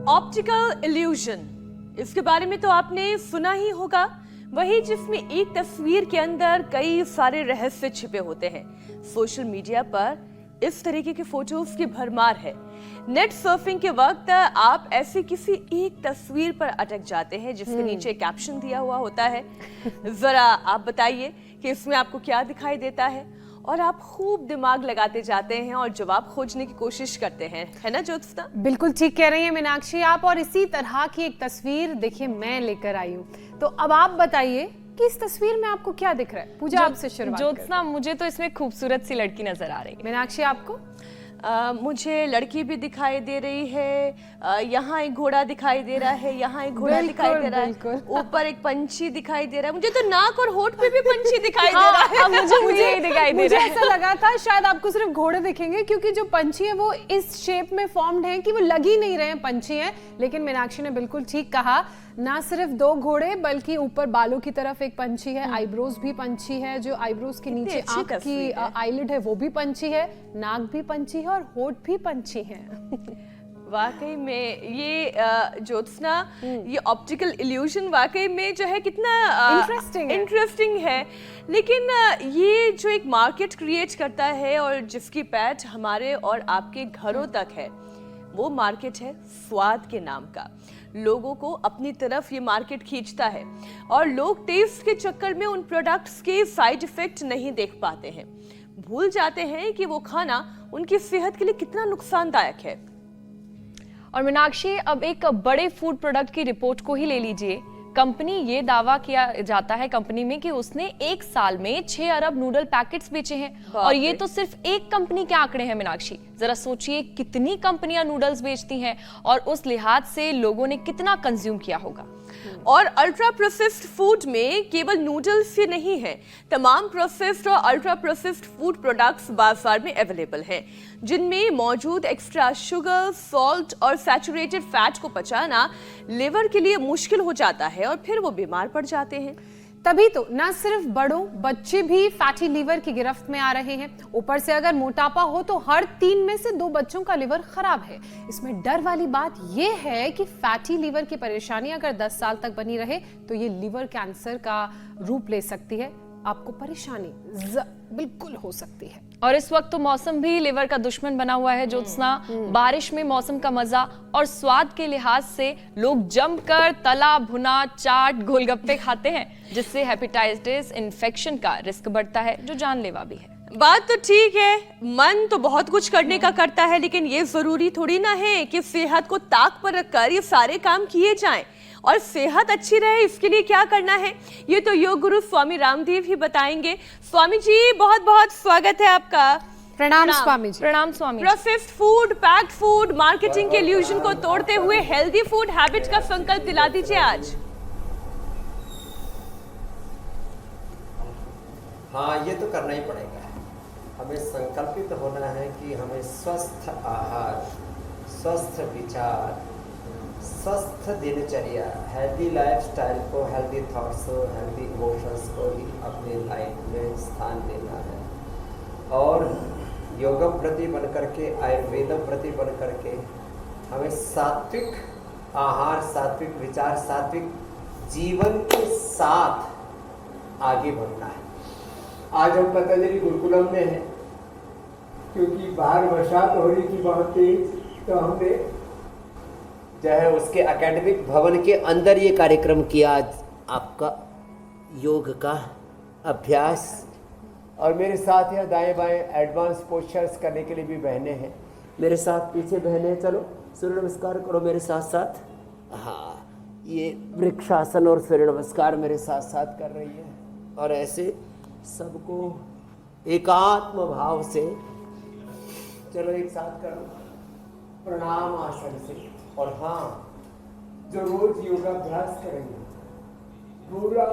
Optical illusion, इसके बारे में तो आपने सुना ही होगा। वही जिसमें एक तस्वीर के अंदर कई सारे रहस्य छिपे होते हैं। सोशल मीडिया पर इस तरीके की फोटोज की भरमार है। नेट सर्फिंग के वक्त आप ऐसी किसी एक तस्वीर पर अटक जाते हैं जिसके नीचे कैप्शन दिया हुआ होता है। जरा आप बताइए कि इसमें आपको क्या दिखाई देता है, और आप खूब दिमाग लगाते जाते हैं और जवाब खोजने की कोशिश करते हैं, है ना ज्योत्सना? बिल्कुल ठीक कह रही हैं मीनाक्षी आप। और इसी तरह की एक तस्वीर देखिए मैं लेकर आई हूँ। तो अब आप बताइए कि इस तस्वीर में आपको क्या दिख रहा है? पूजा आपसे शुरुआत ज्योत्सना, मुझे तो इसमें खूबसूरत सी लड़की नजर आ रही है। मीनाक्षी आपको? मुझे लड़की भी दिखाई दे रही है, यहाँ एक घोड़ा दिखाई दे रहा है, यहाँ एक घोड़ा दिखाई दे रहा है, ऊपर एक पंछी दिखाई दे रहा है। मुझे तो नाक और होठ पे भी पंछी दिखाई दे रहा है। मुझे यही दिखाई दे रहा है। ऐसा लगा था शायद आपको सिर्फ घोड़े दिखेंगे, क्योंकि जो पंछी है वो इस शेप में फॉर्म्ड है कि वो लग ही नहीं रहे हैं पंछी हैं। लेकिन मीनाक्षी ने बिल्कुल ठीक कहा, ना सिर्फ दो घोड़े बल्कि ऊपर बालों की तरफ एक पंछी है, आईब्रोज भी पंछी है, जो आईब्रोज के नीचे आंख की आईलिड है वो भी पंछी है, नाक भी पंछी है और होठ भी पंछी है। वाकई में ये ज्योत्सना, ये ऑप्टिकल इल्यूजन वाकई में जो है कितना इंटरेस्टिंग है। लेकिन ये जो एक मार्केट क्रिएट करता है और जिसकी पैठ हमारे और आपके घरों तक है, वो मार्केट है स्वाद के नाम का। लोगों को अपनी तरफ ये मार्केट खींचता है और लोग टेस्ट के चक्कर में उन प्रोडक्ट्स के साइड इफेक्ट नहीं देख पाते हैं, भूल जाते हैं कि वो खाना उनकी सेहत के लिए कितना नुकसानदायक है। और मीनाक्षी, अब एक बड़े फूड प्रोडक्ट की रिपोर्ट को ही ले लीजिए। कंपनी ये दावा किया जाता है कंपनी में कि उसने एक साल में 6 अरब नूडल पैकेट्स बेचे हैं। और ये तो सिर्फ एक कंपनी के आंकड़े हैं मीनाक्षी। जरा सोचिए कितनी कंपनियां नूडल्स बेचती हैं और उस लिहाज से लोगों ने कितना कंज्यूम किया होगा। और अल्ट्रा प्रोसेस्ड फूड में केवल नूडल्स ही नहीं है, तमाम प्रोसेस्ड और अल्ट्रा प्रोसेस्ड फूड प्रोडक्ट्स बाजार में अवेलेबल हैं, जिनमें मौजूद एक्स्ट्रा शुगर, सॉल्ट और सैचुरेटेड फैट को पचाना लिवर के लिए मुश्किल हो जाता है और फिर वो बीमार पड़ जाते हैं। तभी तो न सिर्फ बड़ों, बच्चे भी फैटी लीवर की गिरफ्त में आ रहे हैं। ऊपर से अगर मोटापा हो तो हर 3 में से 2 बच्चों का लिवर खराब है। इसमें डर वाली बात यह है कि फैटी लीवर की परेशानी अगर 10 साल तक बनी रहे तो ये लिवर कैंसर का रूप ले सकती है। आपको परेशानी बिल्कुल हो सकती है। और इस वक्त तो मौसम भी लिवर का दुश्मन बना हुआ है ज्योत्सना। बारिश में मौसम का मजा और स्वाद के लिहाज से लोग जमकर तला भुना, चाट, गोलगप्पे खाते हैं, जिससे हेपेटाइटिस इन्फेक्शन का रिस्क बढ़ता है, जो जानलेवा भी है। बात तो ठीक है, मन तो बहुत कुछ करने का करता है, लेकिन ये जरूरी थोड़ी ना है कि सेहत को ताक पर रखकर ये सारे काम किए जाएं। और सेहत अच्छी रहे इसके लिए क्या करना है, ये तो योग गुरु स्वामी रामदेव ही बताएंगे। स्वामी जी, बहुत बहुत स्वागत है आपका। प्रणाम स्वामी जी। प्रणाम Swami. Processed food, packed food, marketing के इल्यूजन को तोड़ते हुए हेल्दी फूड हैबिट का संकल्प दिला दीजिए आज। हाँ, ये तो करना ही पड़ेगा। हमें संकल्पित होना है कि हमें स्वस्थ आहार, स्वस्थ विचार, स्वस्थ दिनचर्या, हेल्दी लाइफस्टाइल को, हेल्दी थॉट्स को, हेल्दी इमोशंस को ही अपने लाइफ में स्थान देना है। और योग प्रति बन करके, आयुर्वेद प्रति बन करके हमें सात्विक आहार, सात्विक विचार, सात्विक जीवन के साथ आगे बढ़ना है। आज हम पतंजलि गुरुकुलम में हैं, क्योंकि बाहर बरसात हो रही थी बहुत तेज, तो हमने जो है उसके एकेडमिक भवन के अंदर ये कार्यक्रम किया। आज आपका योग का अभ्यास, और मेरे साथ यहाँ दाएं बाएं एडवांस पोस्चर्स करने के लिए भी बहनें हैं मेरे साथ। पीछे बहनें, चलो सूर्य नमस्कार करो मेरे साथ साथ। हाँ, ये वृक्षासन और सूर्य नमस्कार मेरे साथ साथ कर रही है। और ऐसे सबको एकात्म भाव से चलो एक साथ करो, प्रणाम आसन से। और हाँ, जो रोज योगाभ्यास करेंगे, बुरा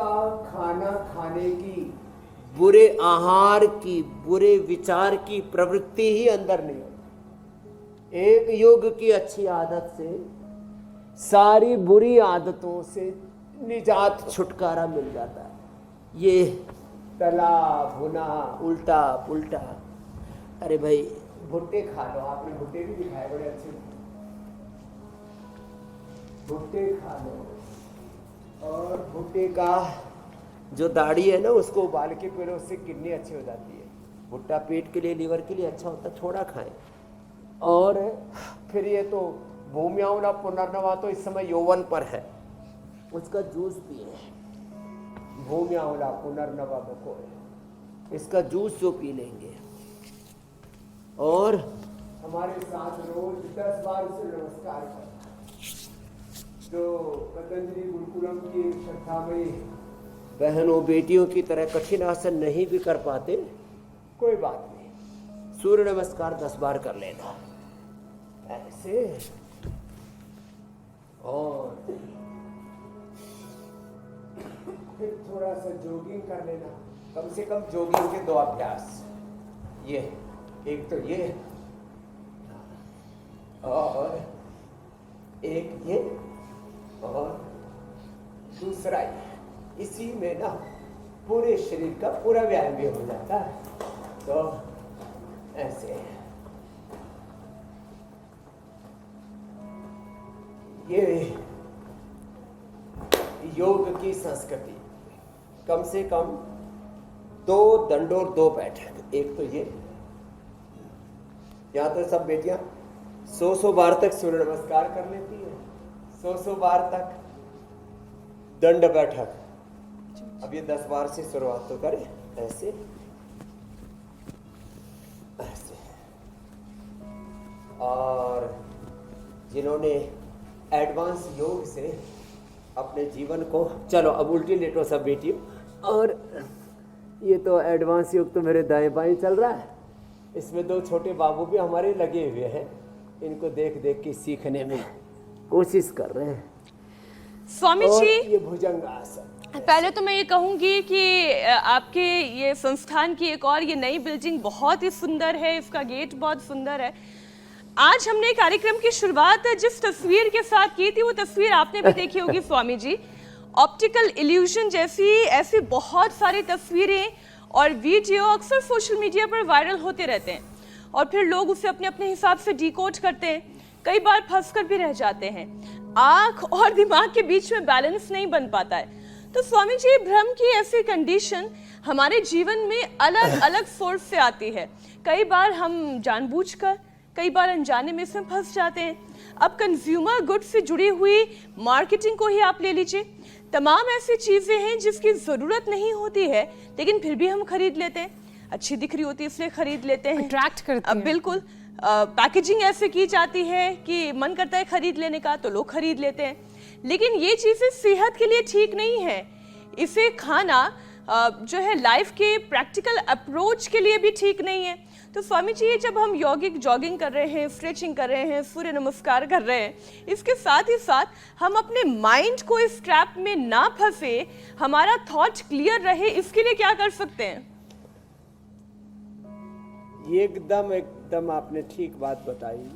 खाना खाने की, बुरे आहार की, बुरे विचार की प्रवृत्ति ही अंदर नहीं होती। एक योग की अच्छी आदत से सारी बुरी आदतों से निजात, छुटकारा मिल जाता है। ये तला भुना, उल्टा पुल्टा, अरे भाई भुट्टे खा लो। आपने भुट्टे भी दिखाए, बड़े अच्छे। भुट्टे खा लो। और भुट्टे का जो दाढ़ी है ना उसको उबाल के पीलो, उससे किडनी अच्छी हो जाती है। भुट्टा पेट के लिए, लीवर के लिए अच्छा होता है, थोड़ा खाएं। और फिर ये तो भूम्यावला पुनर्नवा तो इस समय यौवन पर है, उसका जूस पिए। भूम्यावला पुनर्नवा बकोर, इसका जूस जो पी लेंगे और हमारे साथ रोज 10 बार से नमस्कार करना। जो पतंजलि गुरुकुलम की श्रद्धामयी बहनों बेटियों की तरह कठिन आसन नहीं भी कर पाते, कोई बात नहीं, सूर्य नमस्कार 10 बार कर लेना ऐसे। और फिर थोड़ा सा जॉगिंग कर लेना, कम से कम जॉगिंग के 2 अभ्यास। ये एक तो ये और एक ये और दूसरा ये। इसी में ना पूरे शरीर का पूरा व्यायाम भी हो जाता है। तो ऐसे ये योग की संस्कृति, कम से कम 2 दंड और 2 बैठक। एक तो ये, यहाँ तो सब बेटियां 100 बार तक सूर्य नमस्कार कर लेती है, 100 बार तक दंड बैठक। अब ये 10 बार से शुरुआत तो करें ऐसे ऐसे। और जिन्होंने एडवांस योग से अपने जीवन को, चलो अब उल्टी लेटो सब बेटियों। और ये तो एडवांस योग तो मेरे दाएं बाएं चल रहा है, इसमें 2 छोटे बाबू भी हमारे लगे हुए हैं, इनको देख देख के सीखने में कोशिश कर रहे हैं। स्वामी और जी, ये भुजंगासन। पहले तो मैं ये कहूंगी कि आपके ये संस्थान की एक और ये नई बिल्डिंग बहुत ही सुंदर है, इसका गेट बहुत सुंदर है। आज हमने कार्यक्रम की शुरुआत जिस तस्वीर के साथ की थी वो तस्वीर आपने भी देखी होगी स्वामी जी। ऑप्टिकल इल्यूजन जैसी ऐसी बहुत सारी तस्वीरें और वीडियो अक्सर सोशल मीडिया पर वायरल होते रहते हैं और फिर लोग उसे अपने अपने हिसाब से डिकोड करते हैं, कई बार फंसकर भी रह जाते हैं। आंख और दिमाग के बीच में बैलेंस नहीं बन पाता है। तो स्वामी जी, भ्रम की ऐसी कंडीशन हमारे जीवन में अलग अलग सोर्स से आती है। कई बार हम जानबूझकर, कई बार अनजाने में इसमें फंस जाते हैं। अब कंज्यूमर गुड्स से जुड़ी हुई मार्केटिंग को ही आप ले लीजिए, तमाम ऐसी चीजें हैं जिसकी जरूरत नहीं होती है लेकिन फिर भी हम खरीद लेते हैं। अच्छी दिख रही होती है इसलिए खरीद लेते हैं, अट्रैक्ट करती है। बिल्कुल। पैकेजिंग ऐसे की जाती है कि मन करता है खरीद लेने का, तो लोग खरीद लेते हैं। लेकिन ये चीजें सेहत के लिए ठीक नहीं है। इसे खाना जो है लाइफ के प्रैक्टिकल अप्रोच के लिए भी ठीक नहीं है। तो स्वामी जी, जब हम यौगिक जॉगिंग कर रहे हैं, स्ट्रेचिंग कर रहे हैं, सूर्य नमस्कार कर रहे हैं, इसके साथ ही साथ हम अपने माइंड को इस ट्रैप में ना फंसे, हमारा थॉट क्लियर रहे, इसके लिए क्या कर सकते हैं? एकदम आपने ठीक बात बताई।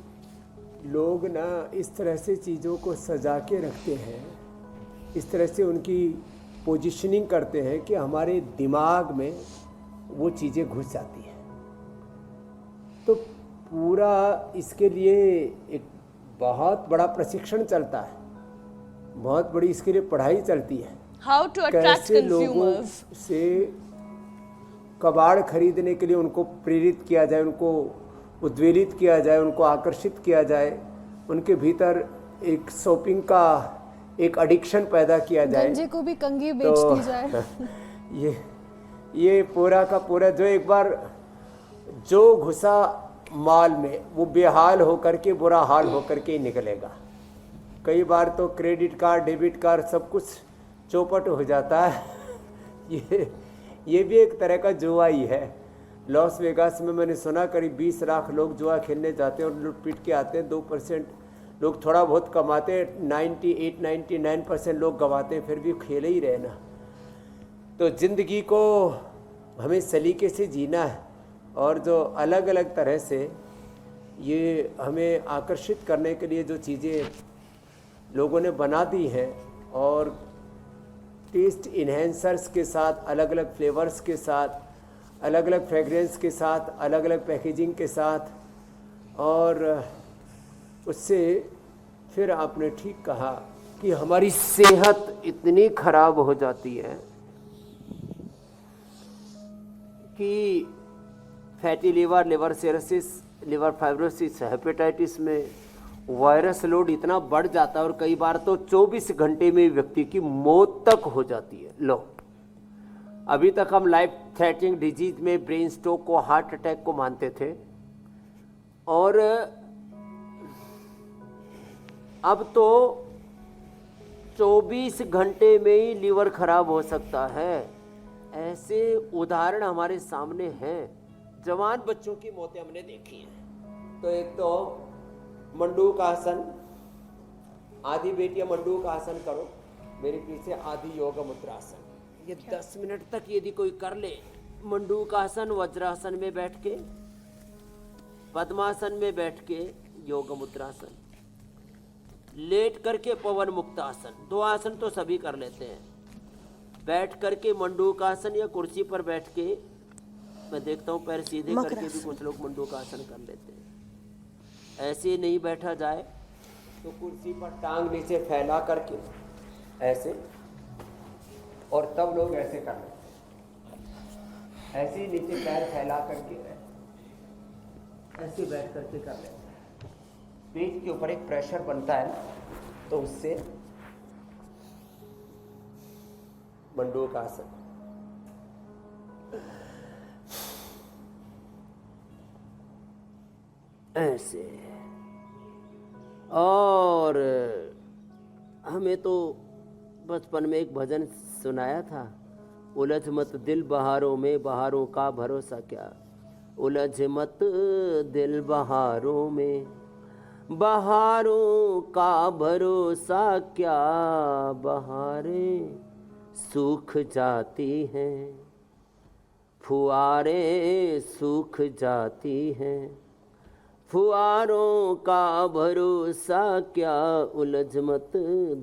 लोग ना इस तरह से चीज़ों को सजा के रखते हैं, इस तरह से उनकी पोजीशनिंग करते हैं कि हमारे दिमाग में वो चीज़ें घुस जाती हैं। तो पूरा इसके लिए एक बहुत बड़ा प्रशिक्षण चलता है, बहुत बड़ी इसके लिए पढ़ाई चलती है। हाउ टू अट्रैक्ट कैसे लोगों कंज्यूमर्स से कबाड़ खरीदने के लिए उनको प्रेरित किया जाए, उनको उद्वेलित किया जाए, उनको आकर्षित किया जाए, उनके भीतर एक शॉपिंग का एक एडिक्शन पैदा किया जाए। गंजे को भी कंघी बेच दी जाए। ये पूरा का पूरा जो एक बार जो घुसा माल में वो बेहाल होकर के, बुरा हाल होकर के ही निकलेगा। कई बार तो क्रेडिट कार्ड, डेबिट कार्ड सब कुछ चौपट हो जाता है। ये भी एक तरह का जुआ ही है। लॉस वेगास में मैंने सुना करीब 20 लाख लोग जुआ खेलने जाते हैं और लूट पीट के आते हैं। 2% लोग थोड़ा बहुत कमाते हैं, 98-99% लोग गंवाते हैं, फिर भी खेले ही रहे ना। तो ज़िंदगी को हमें सलीके से जीना है और जो अलग अलग तरह से ये हमें आकर्षित करने के लिए जो चीज़ें लोगों ने बना दी हैं और टेस्ट इन्हेंसर्स के साथ, अलग अलग फ्लेवर्स के साथ, अलग अलग फ्रेगरेंस के साथ, अलग अलग पैकेजिंग के साथ, और उससे फिर आपने ठीक कहा कि हमारी सेहत इतनी खराब हो जाती है कि fatty liver, liver cirrhosis, liver fibrosis, hepatitis में वायरस लोड इतना बढ़ जाता है और कई बार तो 24 घंटे में व्यक्ति की मौत तक हो जाती है। लो, अभी तक हम लाइफ थ्रेटनिंग डिजीज में ब्रेन स्ट्रोक को, हार्ट अटैक को मानते थे, और अब तो 24 घंटे में ही लीवर खराब हो सकता है। ऐसे उदाहरण हमारे सामने हैं। जवान बच्चों की मौतें हमने देखी हैं। तो एक तो मंडूक आसन, आधी बेटियां मंडूक आसन करो, मेरे पीछे आधी योग मुद्रासन। ये 10 मिनट तक यदि कोई कर ले, मंडूक आसन, वज्रासन में बैठ के, पद्मासन में बैठ के योग मुद्रासन, लेट करके पवन मुक्त आसन, 2 आसन तो सभी कर लेते हैं, बैठ करके मंडूक आसन या कुर्सी पर बैठ के, मैं देखता हूँ पैर सीधे करके भी कुछ लोग मंडूक आसन कर लेते हैं। ऐसे नहीं बैठा जाए तो कुर्सी पर टांग नीचे फैला करके ऐसे, और तब लोग ऐसे कर लेते हैं, ऐसे नीचे पैर फैला करके ऐसे बैठ करके कर लेते हैं। पेट के ऊपर एक प्रेशर बनता है, तो उससे मंडूक आसन। ऐसे। और हमें तो बचपन में एक भजन सुनाया था, उलझ मत दिल बहारों में, बहारों का भरोसा क्या, उलझ मत दिल बहारों में, बहारों का भरोसा क्या, बहारें सूख जाती हैं, फुहारें सूख जाती हैं, फुहारों का भरोसा क्या, उलझ मत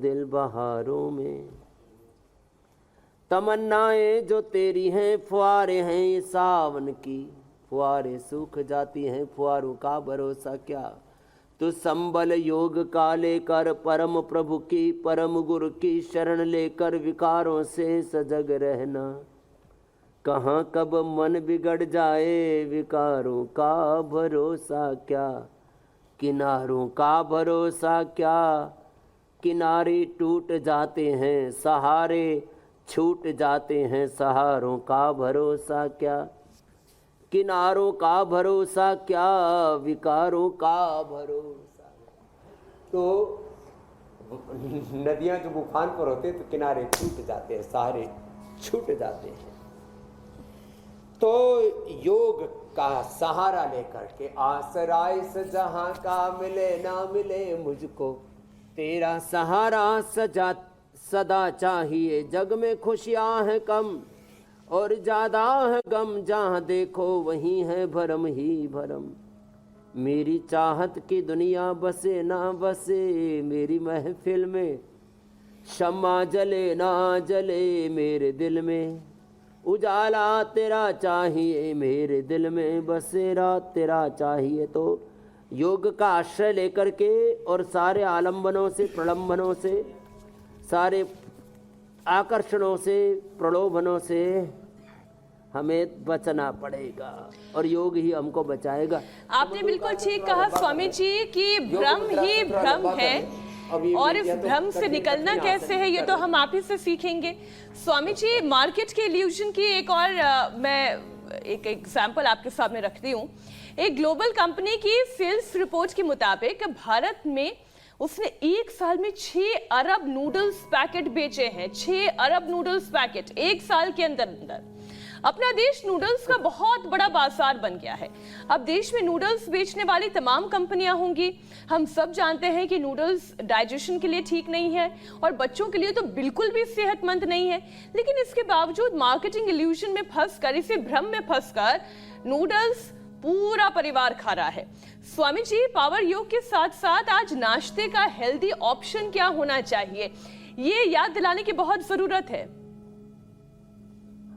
दिल बहारों में। तमन्नाएं जो तेरी हैं फुहारे हैं ये सावन की, फुहारे सूख जाती हैं, फुहारों का भरोसा क्या। तू संबल योग का लेकर परम प्रभु की, परम गुरु की शरण लेकर विकारों से सजग रहना। कहाँ कब मन बिगड़ जाए विकारों का भरोसा क्या, किनारों का भरोसा क्या, किनारे टूट जाते हैं सहारे छूट जाते हैं, सहारों का भरोसा क्या, किनारों का भरोसा क्या, विकारों का भरोसा। तो नदियां जो उफान पर होते तो किनारे छूट जाते हैं, सहारे छूट जाते हैं। तो योग का सहारा लेकर के, आसरा इस जहां का मिले ना मिले मुझको, तेरा सहारा सदा चाहिए। जग में खुशियां हैं कम और ज्यादा है गम, जहाँ देखो वहीं है भरम ही भरम। मेरी चाहत की दुनिया बसे ना बसे, मेरी महफिल में शम्मा जले ना जले मेरे दिल में, उजाला तेरा चाहिए मेरे दिल में, बसेरा तेरा चाहिए। तो योग का आश्रय लेकर के और सारे आलंबनों से, प्रलंबनों से, सारे आकर्षणों से, प्रलोभनों से हमें बचना पड़ेगा और योग ही हमको बचाएगा। आपने बिल्कुल ठीक कहा स्वामी जी कि भ्रम ही भ्रम है, और इस भ्रम से निकलना कैसे है ये तो हम आप ही से सीखेंगे। स्वामी जी, मार्केट के इल्यूजन की एक और मैं एक एग्जांपल आपके सामने रखती हूँ। एक ग्लोबल कंपनी की सेल्स रिपोर्ट के मुताबिक भारत में उसने एक साल में 6 अरब नूडल्स पैकेट बेचे हैं। 6 अरब नूडल्स पैकेट एक साल के अंदर। अपना देश नूडल्स का बहुत बड़ा बाजार बन गया है। अब देश में नूडल्स बेचने वाली तमाम कंपनियां होंगी। हम सब जानते हैं कि नूडल्स डाइजेशन के लिए ठीक नहीं है और बच्चों के लिए तो बिल्कुल भी सेहतमंद नहीं है, लेकिन इसके बावजूद मार्केटिंग इल्यूजन में फंसकर, इसी भ्रम में फंसकर नूडल्स पूरा परिवार खा रहा है। स्वामी जी, पावर योग के साथ साथ आज नाश्ते का हेल्दी ऑप्शन क्या होना चाहिए, ये याद दिलाने की बहुत जरूरत है।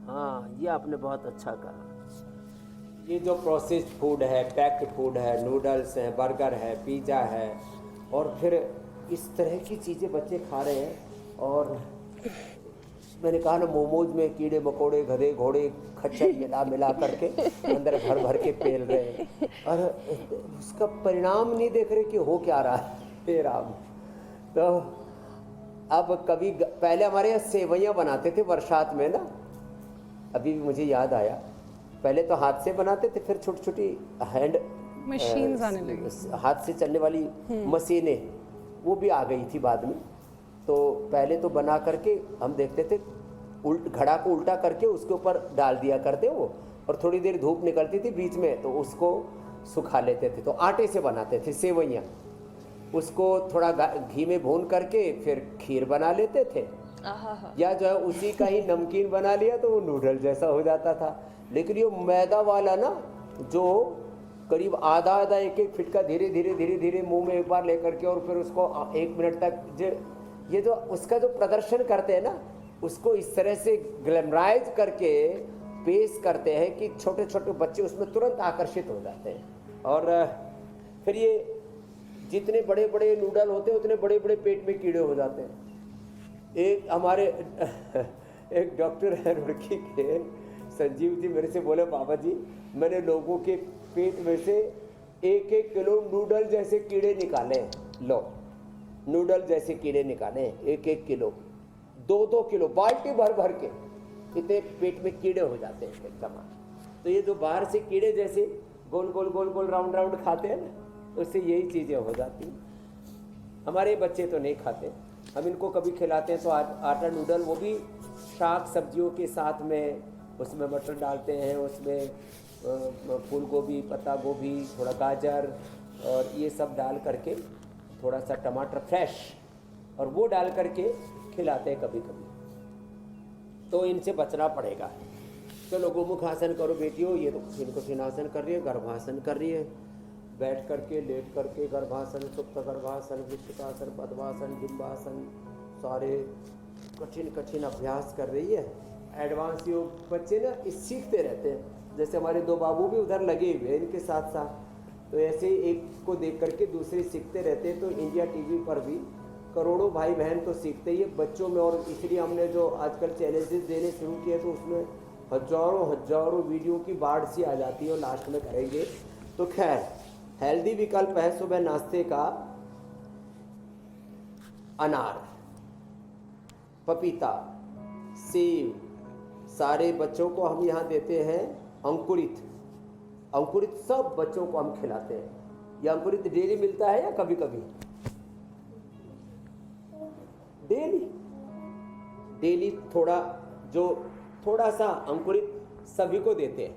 हाँ, ये आपने बहुत अच्छा कहा। ये जो प्रोसेस्ड फूड है, पैक्ड फूड है, नूडल्स है, बर्गर है, पिज़्ज़ा है, और फिर इस तरह की चीज़ें बच्चे खा रहे हैं। और मैंने कहा ना, मोमोज में कीड़े मकोड़े गधे घोड़े खच्चर मिला मिला करके अंदर भर भर के पेल रहे हैं, और उसका परिणाम नहीं देख रहे कि हो क्या रहा है। हे राम। तो अब कभी पहले हमारे यहाँ सेवइयाँ बनाते थे बरसात में ना, अभी भी मुझे याद आया। पहले तो हाथ से बनाते थे, फिर छोटी छोटी हैंड मशीन्स आने लगी, हाथ से चलने वाली मशीनें वो भी आ गई थी बाद में। तो पहले तो बना करके हम देखते थे, घड़ा को उल्टा करके उसके ऊपर डाल दिया करते वो, और थोड़ी देर धूप निकलती थी बीच में तो उसको सुखा लेते थे। तो आटे से बनाते थे सेवइयाँ, उसको थोड़ा घी में भून करके फिर खीर बना लेते थे, या जो है उसी का ही नमकीन बना लिया तो वो नूडल जैसा हो जाता था। लेकिन ये मैदा वाला ना, जो करीब आधा आधा एक एक फिट का धीरे धीरे धीरे धीरे मुंह में एक बार लेकर के, और फिर उसको 1 मिनट तक ये जो उसका जो प्रदर्शन करते हैं ना, उसको इस तरह से ग्लैमराइज करके पेश करते हैं कि छोटे छोटे बच्चे उसमें तुरंत आकर्षित हो जाते हैं। और फिर ये जितने बड़े बड़े नूडल होते हैं उतने बड़े बड़े पेट में कीड़े हो जाते हैं। एक हमारे एक डॉक्टर है रुड़की के, संजीव जी, मेरे से बोले, बाबा जी मैंने लोगों के पेट में से 1-1 किलो नूडल जैसे कीड़े निकाले। लो, नूडल जैसे कीड़े निकाले 1-1 किलो, 2-2 किलो, बाल्टी भर भर के इतने पेट में कीड़े हो जाते हैं एकदम। तो ये जो बाहर से कीड़े जैसे गोल गोल गोल गोल राउंड राउंड खाते हैं ना, उससे यही चीज़ें हो जाती हैं। हमारे बच्चे तो नहीं खाते, हम इनको कभी खिलाते हैं तो आटा नूडल, वो भी शाक सब्जियों के साथ में, उसमें मटर डालते हैं, उसमें फूल गोभी, पत्ता गोभी, थोड़ा गाजर और ये सब डाल करके, थोड़ा सा टमाटर फ्रेश, और वो डाल करके खिलाते हैं कभी कभी। तो इनसे बचना पड़ेगा। चलो गोमुख आसन करो बेटियों, ये तो इनको सिंहासन कर रही है, गर्भासन कर रही है, बैठ करके लेट करके गर्भासन, सुप्त गर्भासन, विष्टिकासन, पद्मासन, डिम्बासन, सारे कठिन कठिन अभ्यास कर रही है। एडवांस योग बच्चे ना सीखते रहते हैं, जैसे हमारे 2 बाबू भी उधर लगे हुए हैं इनके साथ साथ, तो ऐसे ही एक को देख करके दूसरे सीखते रहते हैं। तो इंडिया टीवी पर भी करोड़ों भाई बहन तो सीखते ही है बच्चों में, और इसलिए हमने जो आजकल चैलेंजेस देने शुरू किए तो उसमें हजारों वीडियो की बाढ़ सी आ जाती है, और लास्ट में करेंगे। तो खैर, हेल्दी विकल्प है सुबह नाश्ते का अनार, पपीता, सेब, सारे बच्चों को हम यहाँ देते हैं अंकुरित सब बच्चों को हम खिलाते हैं। ये अंकुरित डेली मिलता है या कभी कभी? डेली थोड़ा सा अंकुरित सभी को देते हैं।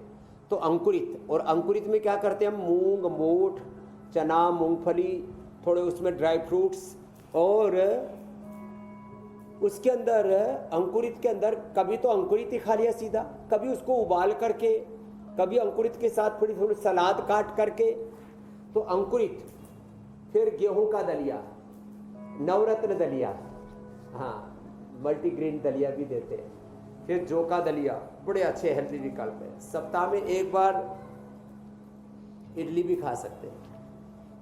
तो अंकुरित, और अंकुरित में क्या करते हैं हम, मूंग, मोठ, चना, मूंगफली, थोड़े उसमें ड्राई फ्रूट्स, और उसके अंदर अंकुरित के अंदर कभी तो अंकुरित ही खा लिया सीधा, कभी उसको उबाल करके, कभी अंकुरित के साथ थोड़ी सलाद काट करके। तो अंकुरित, फिर गेहूं का दलिया, नवरत्न दलिया, हाँ मल्टीग्रेन दलिया भी देते हैं, फिर जौ का दलिया, बड़े अच्छे हेल्दी विकल्प है। सप्ताह में 1 बार इडली भी खा सकते हैं,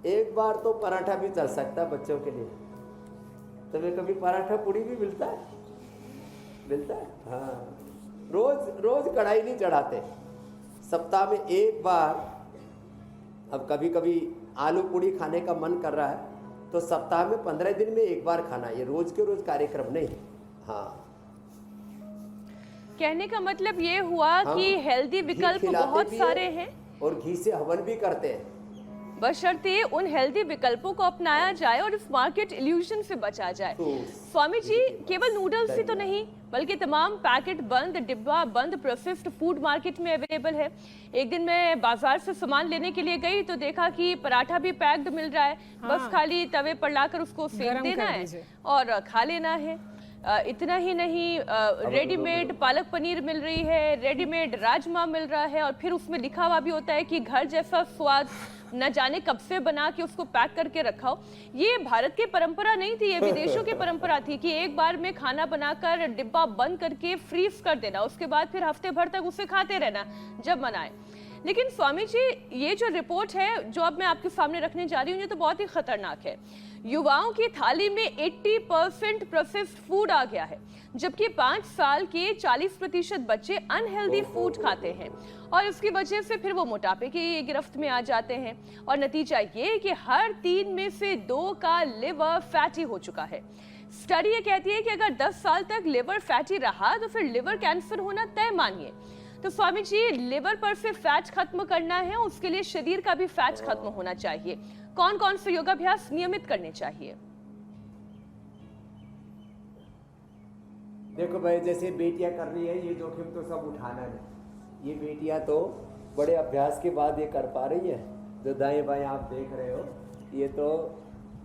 1 बार तो पराठा भी चल सकता है बच्चों के लिए। तुम्हें कभी पराठा पूड़ी भी मिलता है? हाँ, रोज कढ़ाई नहीं चढ़ाते, सप्ताह में 1 बार। अब कभी कभी आलू पूड़ी खाने का मन कर रहा है तो सप्ताह में 15 दिन में 1 बार खाना, ये रोज के रोज कार्यक्रम नहीं। हाँ, कहने का मतलब ये हुआ कि हेल्दी विकल्प बहुत सारे हैं, और घी से हवन भी करते हैं, बशर्ते उन हेल्दी विकल्पों को अपनाया जाए और इस मार्केट इल्यूजन से बचा जाए। स्वामी जी, केवल नूडल्स ही तो नहीं बल्कि तमाम पैकेट बंद, डिब्बा बंद प्रोसेस्ड फूड मार्केट में अवेलेबल है। एक दिन मैं बाजार से सामान लेने के लिए गई तो देखा कि पराठा भी पैक्ड मिल रहा है, बस खाली तवे पर लाकर उसको सेक देना है और खा लेना है। इतना ही नहीं, रेडीमेड पालक पनीर मिल रही है, रेडीमेड राजमा मिल रहा है, और फिर उसमें लिखा हुआ भी होता है कि घर जैसा स्वाद न जाने कब से बना के उसको पैक करके रखा हो। ये भारत की परंपरा नहीं थी, ये विदेशों की परंपरा थी कि एक बार में खाना बनाकर डिब्बा बंद करके फ्रीज कर देना, उसके बाद फिर हफ्ते भर तक उसे खाते रहना जब मन आए। लेकिन स्वामी जी, ये जो रिपोर्ट है जो अब मैं आपके सामने रखने जा रही हूँ, ये तो बहुत ही खतरनाक है। युवाओं की थाली में 80% प्रोसेस्ड फूड आ गया है, जबकि 5 साल के 40% बच्चे अनहेल्दी फूड खाते हैं और उसकी वजह से फिर वो मोटापे की गिरफ्त में आ जाते हैं। और नतीजा ये कि हर 3 में से 2 का लिवर फैटी हो चुका है। स्टडी ये कहती है कि अगर 10 साल तक लिवर फैटी रहा तो फिर लिवर कैंसर होना तय मानिए। तो स्वामी जी, लिवर पर से फैट खत्म करना है, उसके लिए शरीर का भी फैट खत्म होना चाहिए। कौन कौन से योगाभ्यास नियमित करने चाहिए? देखो भाई, जैसे बेटियां कर रही है, ये जोखिम तो सब उठाना नहीं। ये बेटियां तो बड़े अभ्यास के बाद ये कर पा रही है। जो दाएं बाएं आप देख रहे हो, ये तो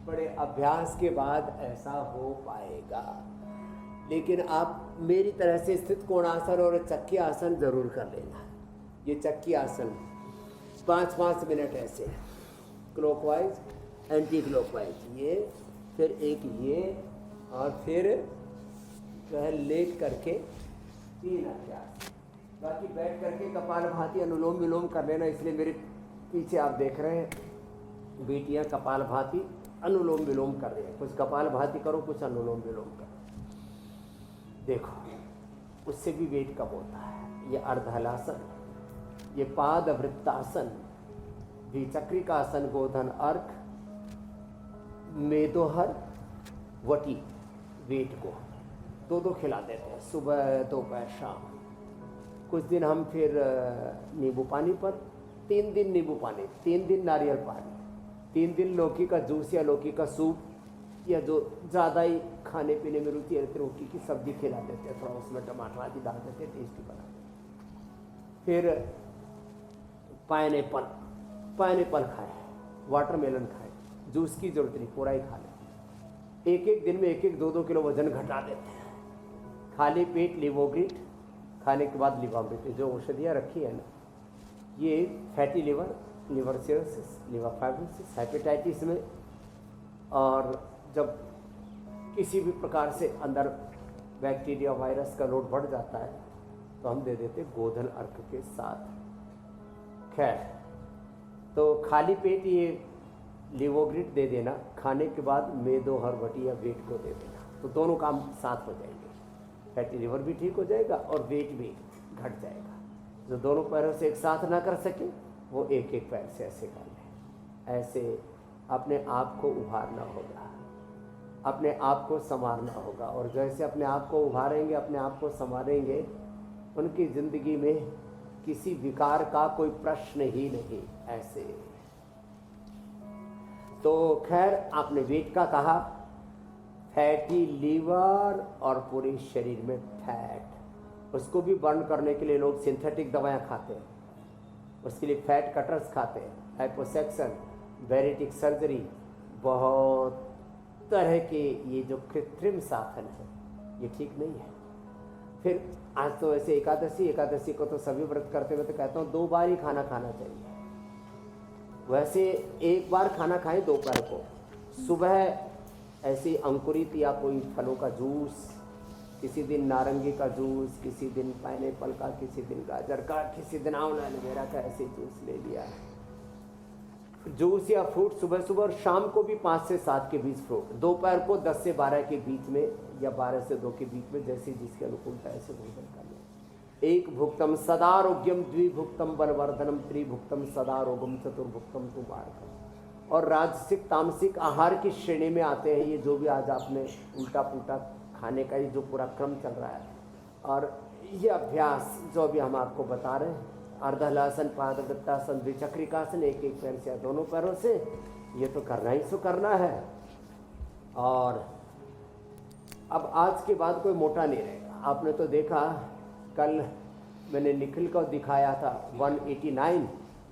बड़े अभ्यास के बाद ऐसा हो पाएगा। लेकिन आप मेरी तरह से स्थित कोणासन और चक्की आसन जरूर कर लेना। ये चक्की आसन 5-5 मिनट ऐसे क्लॉकवाइज, एंटी क्लॉकवाइज, ये फिर एक ये, और फिर जो है लेट करके 3 अभ्यास। बाकी बैठ करके कपालभाति अनुलोम विलोम कर लेना। इसलिए मेरे पीछे आप देख रहे हैं बेटियां कपालभाति अनुलोम विलोम कर रही है। कुछ कपालभाति करो, कुछ अनुलोम विलोम करो, देखो उससे भी वेट कम होता है। ये अर्धहलासन, ये पाद वृत्तासन, द्विचक्रिकासन, गोधन अर्क, मेदोहर, वटी, वेट को 2-2 खिला देते हैं, सुबह दोपहर शाम। कुछ दिन हम फिर नींबू पानी पर, 3 दिन नींबू पानी, 3 दिन नारियल पानी, 3 दिन लौकी का जूस या लौकी का सूप, या जो ज़्यादा ही खाने पीने में रुचि है लौकी की सब्जी खिला देते हैं, थोड़ा उसमें टमाटर आदि डाल देते हैं, टेस्टी बना देते। फिर पाइनएप्पल खाएं, वाटरमेलन खाएं, जूस की जरूरत नहीं, पूरा ही खा लें। एक दिन में 1-2 किलो वजन घटा देते हैं। खाली पेट लिवोग्रिट खाने के बाद लिवाग्रिट, जो औषधियाँ रखी है ना, ये fatty liver, liver cirrhosis, liver fibrosis, hepatitis में, और जब किसी भी प्रकार से अंदर बैक्टीरिया वायरस का लोड बढ़ जाता है तो हम दे देते गोधन अर्क के साथ। खैर, तो खाली पेट ये लिवोग्रिट दे देना, खाने के बाद मेदोहर वटी या वेट को दे देना, तो दोनों काम साथ हो जाएंगे। फैटी लिवर भी ठीक हो जाएगा और वेट भी घट जाएगा। जो दोनों पैरों से एक साथ ना कर सके वो एक पैर से ऐसे कर लें। ऐसे अपने आप को उभारना होगा, अपने आप को संवारना होगा। और जैसे अपने आप को उभारेंगे, अपने आप को संवारेंगे, उनकी ज़िंदगी में किसी विकार का कोई प्रश्न ही नहीं। ऐसे तो खैर, आपने वेट का कहा, फैटी लीवर और पूरे शरीर में फैट, उसको भी बर्न करने के लिए लोग सिंथेटिक दवाएं खाते हैं। उसके लिए फैट कटर्स खाते हैं, हाइपोसेक्शन, बैरेटिक सर्जरी, बहुत तरह के ये जो कृत्रिम साधन है ये ठीक नहीं है। फिर आज तो ऐसे एकादशी को तो सभी व्रत करते हुए तो कहता हूँ 2 बार ही खाना खाना चाहिए। वैसे 1 बार खाना खाएं दोपहर को, सुबह ऐसे अंकुरित या कोई फलों का जूस, किसी दिन नारंगी का जूस, किसी दिन पाइनएप्पल का, किसी दिन गाजर का, किसी दिन आंवला एलोवेरा का, ऐसे जूस ले लिया। जूस या फ्रूट सुबह सुबह, और शाम को भी 5 से 7 के बीच फ्रूट, दोपहर को 10 से 12 के बीच में या 12 से 2 के बीच में, जैसे जिसके अनुकूलता ऐसे भोजन कर लें। 1 भुक्तम सदारोग्यम, 2 भुक्तम बलवर्धनम, 3 भुक्तम सदारोगम, 4 भुक्तम तुमार्गम। और राजसिक तामसिक आहार की श्रेणी में आते हैं ये जो भी आज आपने उल्टा पुल्टा खाने का ये जो पूरा क्रम चल रहा है। और ये अभ्यास जो भी हम आपको बता रहे हैं, अर्धहलासन, पादवृत्तासन, द्विचक्रिकासन, एक पैर से या दोनों पैरों से, ये तो करना ही सो करना है। और अब आज के बाद कोई मोटा नहीं रहेगा। आपने तो देखा, कल मैंने निखिल को दिखाया था 189,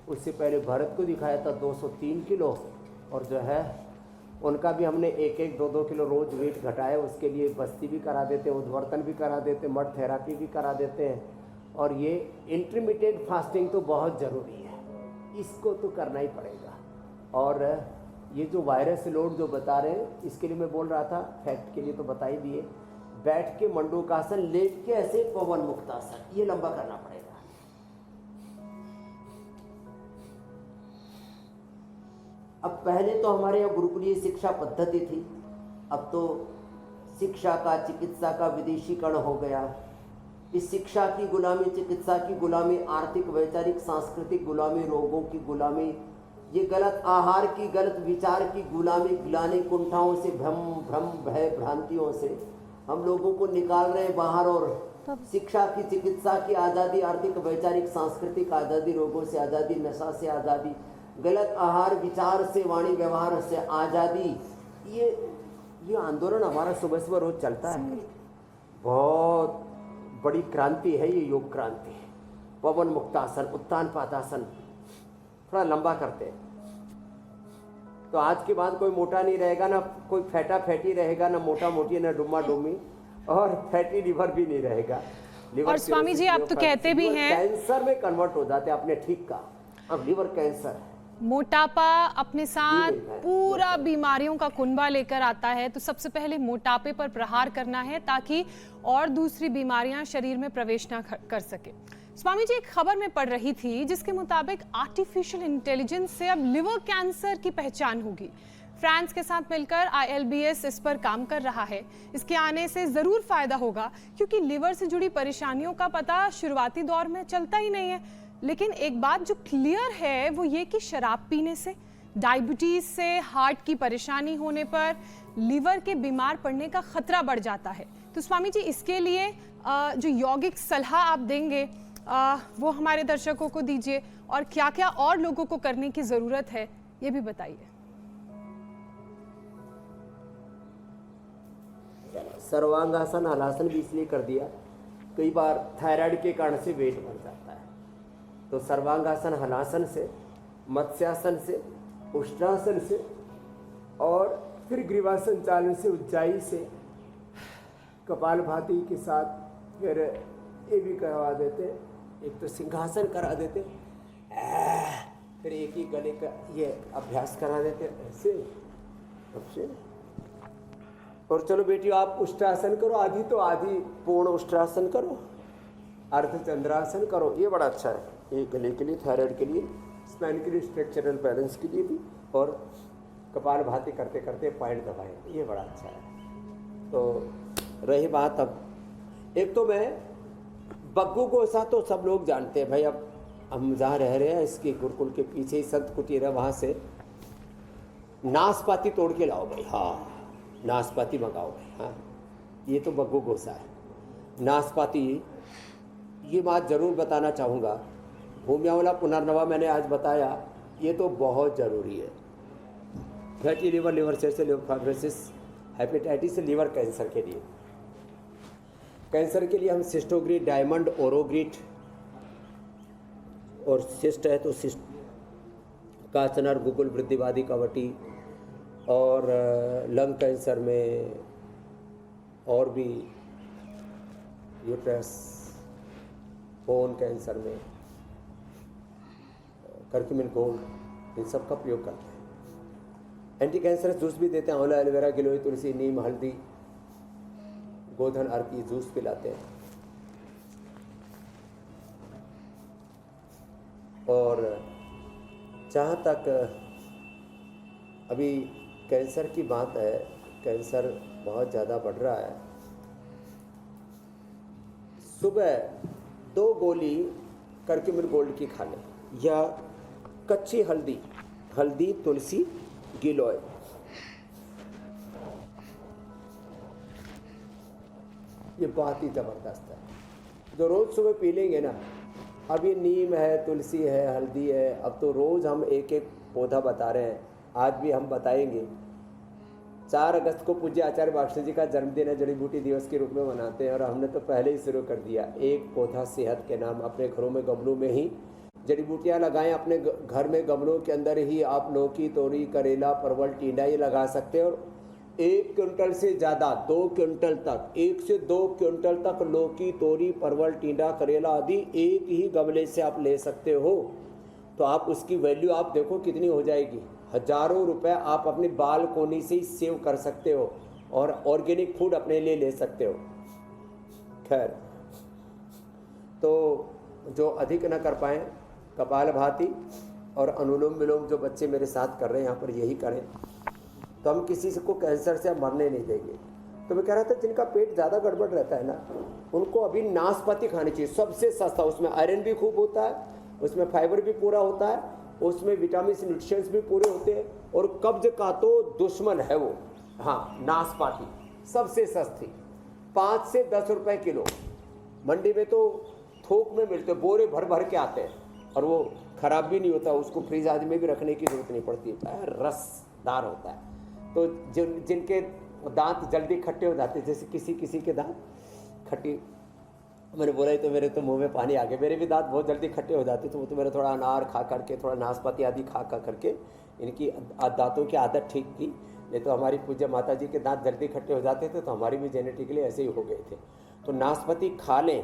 उससे पहले भरत को दिखाया था 203 किलो, और जो है उनका भी हमने 1-1, 2-2 किलो रोज वेट घटाया। उसके लिए बस्ती भी करा देते हैं, उद्वर्तन भी करा देते हैं, मड थेरापी भी करा देते हैं। और ये इंटरमिटेंट फास्टिंग तो बहुत ज़रूरी है, इसको तो करना ही पड़ेगा। और ये जो वायरस लोड जो बता रहे हैं, इसके लिए मैं बोल रहा था, फैक्ट के लिए तो बता ही दिए। बैठ के मंडूकासन, लेट के ऐसे पवन मुक्तासन, ये लंबा करना पड़ेगा। अब पहले तो हमारे यहाँ गुरुकुलीय शिक्षा पद्धति थी, अब तो शिक्षा का, चिकित्सा का विदेशीकरण हो गया। इस शिक्षा की गुलामी, चिकित्सा की गुलामी, आर्थिक, वैचारिक, सांस्कृतिक गुलामी, रोगों की गुलामी, ये गलत आहार की, गलत विचार की गुलामी, ग्लानि, कुंठाओं से, भ्रम, भय, भ्रांतियों से हम लोगों को निकाल रहे बाहर। और शिक्षा की, चिकित्सा की आज़ादी, आर्थिक, वैचारिक, सांस्कृतिक आज़ादी, रोगों से आज़ादी, नशा से आज़ादी, गलत आहार विचार से, वाणी व्यवहार से आज़ादी, ये आंदोलन हमारा सुबह सुबह रोज चलता है। बहुत बड़ी क्रांति है ये, योग क्रांति। पवन मुक्तासन, उत्तान पादासन, थोड़ा लंबा करते हैं तो आज के बाद कोई मोटा नहीं रहेगा, ना कोई फैटा फैटी रहेगा, ना मोटा मोटी, ना डुम्मा डुम्मी, और फैटी लिवर भी नहीं रहेगा। और स्वामी जी आप तो कहते भी हैं कैंसर में कन्वर्ट हो जाते हैं। आपने ठीक कहा, अब लिवर कैंसर है। मोटापा अपने साथ पूरा बीमारियों का कुनबा लेकर आता है, तो सबसे पहले मोटापे पर प्रहार करना है ताकि और दूसरी बीमारियां शरीर में प्रवेश ना कर सके। स्वामी जी, एक खबर में पढ़ रही थी जिसके मुताबिक आर्टिफिशियल इंटेलिजेंस से अब लिवर कैंसर की पहचान होगी। फ्रांस के साथ मिलकर ILBS इस पर काम कर रहा है। इसके आने से जरूर फायदा होगा क्योंकि लिवर से जुड़ी परेशानियों का पता शुरुआती दौर में चलता ही नहीं है। लेकिन एक बात जो क्लियर है वो ये कि शराब पीने से, डायबिटीज से, हार्ट की परेशानी होने पर लीवर के बीमार पड़ने का खतरा बढ़ जाता है। तो स्वामी जी, इसके लिए जो यौगिक सलाह आप देंगे वो हमारे दर्शकों को दीजिए, और क्या क्या और लोगों को करने की जरूरत है ये भी बताइए। सर्वांगासन, हलासन भी इसलिए कर दिया, कई बार थायराइड के कारण से वेट बढ़ जाता है, तो सर्वांगासन, हलासन से, मत्स्यासन से, उष्ट्रासन से, और फिर ग्रीवासन चालन से, उज्जाई से, कपालभाति के साथ फिर ये भी करवा देते, एक तो सिंहासन करा देते, फिर एक ही गले का ये अभ्यास करा देते ऐसे। और चलो बेटियों, आप उष्ट्रासन करो, आधी तो आधी पूर्ण उष्ट्रासन करो, अर्धचंद्रासन करो, ये बड़ा अच्छा है, ये गले के लिए, थायराइड के लिए, स्पाइन के लिए, स्ट्रक्चरल बैलेंस के लिए भी, और कपालभाति करते करते पैर दबाएं, ये बड़ा अच्छा है। तो रही बात, अब एक तो मैं बग्गू गोसा तो सब लोग जानते हैं भाई, अब हम जहाँ रह रहे हैं इसके गुरुकुल के पीछे ही संत कुटीर है, वहाँ से नाशपाती तोड़ के लाओ भाई, हाँ नाशपाती मंगाओ भाई, हाँ ये तो बग्गू गोसा है। नाशपाती, ये बात ज़रूर बताना चाहूँगा, भूमियावला पुनर्नवा मैंने आज बताया, ये तो बहुत ज़रूरी है। फैटी लिवर, लिवर से लिवर फाइब्रोसिस, हेपेटाइटिस से लिवर कैंसर के लिए, कैंसर के लिए हम सिस्टोग्रीट, डायमंड, ओरोग्रीट, और सिस्ट है तो सिस्ट, काचनर, गुगुल, वृद्धिवादी, कवटी, और लंग कैंसर में और भी यूट्रस, बोन कैंसर में करक्यूमिन गोल्ड, इन सब का प्रयोग करते हैं। एंटी कैंसर जूस भी देते हैं, आंवला, एलोवेरा, गिलोय, तुलसी, नीम, हल्दी, गोधन, अर्क की जूस पिलाते हैं। और जहाँ तक अभी कैंसर की बात है, कैंसर बहुत ज़्यादा बढ़ रहा है। सुबह 2 गोली करक्यूमिन गोल्ड की खा लें, या कच्ची हल्दी, तुलसी, गिलोय, ये बहुत ही ज़बरदस्त है, जो रोज़ सुबह पी लेंगे ना। अब ये नीम है, तुलसी है, हल्दी है, अब तो रोज़ हम एक एक पौधा बता रहे हैं, आज भी हम बताएंगे। 4 अगस्त को पूज्य आचार्य बागशी जी का जन्मदिन है, जड़ी बूटी दिवस के रूप में मनाते हैं, और हमने तो पहले ही शुरू कर दिया, एक पौधा सेहत के नाम। अपने घरों में गमलों में ही जड़ी बूटियाँ लगाएं, अपने घर में गमलों के अंदर ही आप लौकी, तोरी, करेला, परवल, टिंडा ये लगा सकते हैं। और 1 क्विंटल से ज़्यादा, 2 क्विंटल तक, 1 से 2 क्विंटल तक लौकी, तोरी, परवल, टिंडा, करेला आदि एक ही गमले से आप ले सकते हो। तो आप उसकी वैल्यू आप देखो कितनी हो जाएगी, हजारों रुपए आप अपनी बालकोनी से ही सेव कर सकते हो, और ऑर्गेनिक फूड अपने लिए ले सकते हो। खैर, तो जो अधिक न कर पाएँ, कपालभाति और अनुलोम विलोम जो बच्चे मेरे साथ कर रहे हैं यहाँ पर यही करें, तो हम किसी को कैंसर से मरने नहीं देंगे। तो मैं कह रहा था जिनका पेट ज़्यादा गड़बड़ रहता है ना, उनको अभी नाशपाती खानी चाहिए, सबसे सस्ता, उसमें आयरन भी खूब होता है, उसमें फाइबर भी पूरा होता है, उसमें विटामिन न्यूट्रिशंस भी पूरे होते हैं, और कब्ज का तो दुश्मन है वो। हाँ, नाशपाती सबसे सस्ती, 5 से 10 रुपए किलो। मंडी में तो थोक में मिलते, बोरे भर भर के आते हैं, और वो खराब भी नहीं होता, उसको फ्रीज आदि में भी रखने की जरूरत नहीं पड़ती है, रसदार होता है। तो जिनके दांत जल्दी खट्टे हो जाते, जैसे किसी किसी के दांत खट्टी, मैंने बोला ही तो मेरे तो मुंह में पानी आ गया, मेरे भी दांत बहुत जल्दी खट्टे हो जाते, तो वो तो मेरा थोड़ा अनार खा करके, थोड़ा नाशपाती आदि खा करके इनकी दांतों की आदत ठीक की। नहीं तो हमारी पूज्य माता जी के दांत जल्दी खट्टे हो जाते थे, तो हमारी भी जेनेटिकली ऐसे ही हो गए थे। तो नाशपाती खा लें,